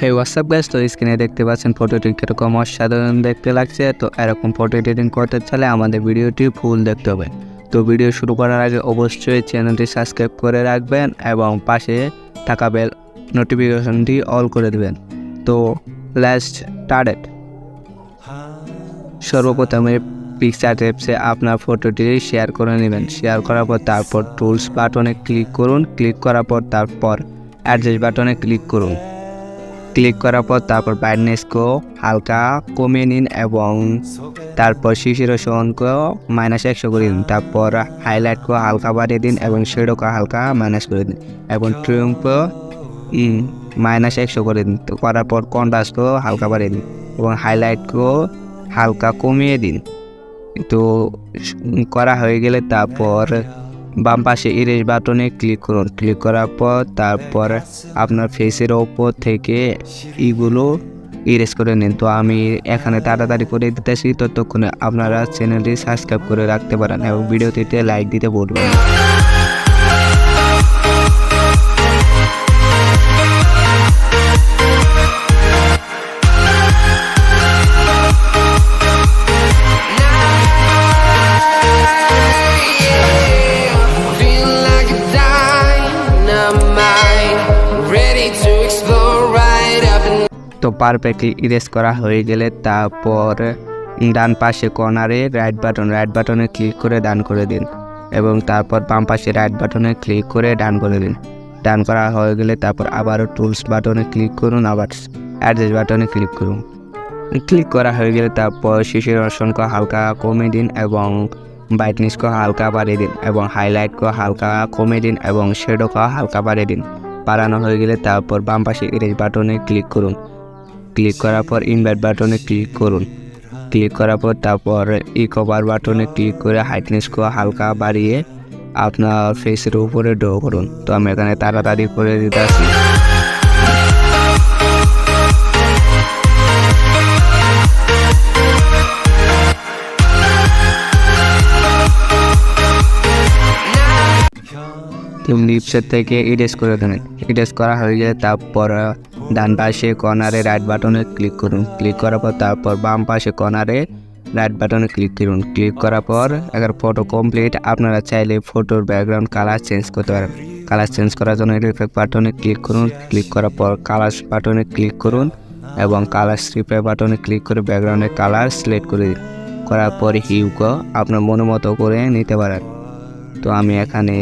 হে WhatsApp guys, তো স্ক্রিনে দেখতে পাচ্ছেন ফটোটি কিরকম অসাধারণ দেখতে লাগছে। তো এরকম ফটো এডিটিং করতে চাইলে আমাদের ভিডিওটি ফুল দেখতে হবে। তো ভিডিও শুরু করার আগে অবশ্যই চ্যানেলটি সাবস্ক্রাইব করে রাখবেন এবং পাশে থাকা বেল নোটিফিকেশনটি অল করে দেবেন। তো লেটস স্টার্ট। সর্বপ্রথমে পিকচার্ট অ্যাপসে আপনার ফটোটি শেয়ার করে নেবেন। শেয়ার করার পর তারপর টুলস বাটনে ক্লিক করুন। ক্লিক করার পর তারপর অ্যাডজাস্ট বাটনে ক্লিক করুন। ক্লিক করার পর তারপর ব্রাইটনেসকেও হালকা কমিয়ে নিন এবং তারপর স্যাচুরেশনকেও -100 করে দিন। তারপর হাইলাইটকেও হালকা বাড়িয়ে দিন এবং শ্যাডোকে হালকা মাইনাস করে দিন এবং ট্রিমকেও -100 করে দিন। তো করার পর কন্ট্রাস্টকেও হালকা বাড়িয়ে দিন এবং হাইলাইটকেও হালকা কমিয়ে দিন। তো করা হয়ে গেলে তারপর বাম পাশে ইরেজ বাটনে ক্লিক করুন। ক্লিক করার পর তারপর আপনার ফেসের ওপর থেকে এইগুলো ইরেজ করে নিন। তো আমি এখানে তাড়াতাড়ি করে দিতেছি, ততক্ষণে আপনারা চ্যানেলটি সাবস্ক্রাইব করে রাখতে পারেন এবং ভিডিওটিতে লাইক দিতে ভুলবেন না। তো পারফেক্টলি ইরেজ করা হয়ে গেলে তারপর ডান পাশে কর্নারে রাইট বাটনে ক্লিক করে ডান করে দিন এবং তারপর বাম পাশে রাইট বাটনে ক্লিক করে ডান করে দিন। ডান করা হয়ে গেলে তারপর আবারও টুলস বাটনে ক্লিক করুন, আবার অ্যাডজাস্ট বাটনে ক্লিক করুন। ক্লিক করা হয়ে গেলে তারপর স্যাচুরেশনকে হালকা কমিয়ে দিন এবং ব্রাইটনেসকে হালকা বাড়িয়ে দিন এবং হাইলাইটকে হালকা কমিয়ে দিন এবং শ্যাডোকে হালকা বাড়িয়ে দিন। বাড়ানো হয়ে গেলে তারপর বাম পাশে ইরেজ বাটনে ক্লিক করুন। ক্লিক করার পর ইনভার্ট বাটনে ক্লিক করুন। ক্লিক করার পর তারপর কভার বাটনে ক্লিক করে হাইটনেসকে হালকা বাড়িয়ে আপনার ফেসের উপরে ড্র করুন। তো আমি এখানে তাড়াতাড়ি করে দিতেছি। লিপসের থেকে ইরেজ করে দেবেন। ইরেজ করা হয়ে গেলে তারপর ডান পাশে কর্নারে রাইট বাটনে ক্লিক করুন। ক্লিক করার পর তারপর বাম পাশে কর্নারে রাইট বাটনে ক্লিক করুন। ক্লিক করার পর এবার ফটো কমপ্লিট। আপনারা চাইলে ফটোর ব্যাকগ্রাউন্ড কালার চেঞ্জ করতে পারেন। কালার চেঞ্জ করার জন্য ইফেক্ট বাটনে ক্লিক করুন। ক্লিক করার পর কালার বাটনে ক্লিক করুন এবং কালার স্ট্রিপে বাটনে ক্লিক করে ব্যাকগ্রাউন্ডের কালার সিলেক্ট করে দিন। করার পর হিউকে আপনার মনের মতো করে নিতে পারেন। তো আমি এখানে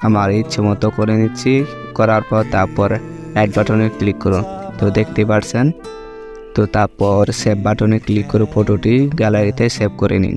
আমার ইচ্ছে মতো করে নিচ্ছি। করার পর তারপর রাইট বাটনে ক্লিক করুন। তো দেখতে পাচ্ছেন। তো তারপর সেভ বাটনে ক্লিক করে ফটোটি গ্যালারিতে সেভ করে নিন।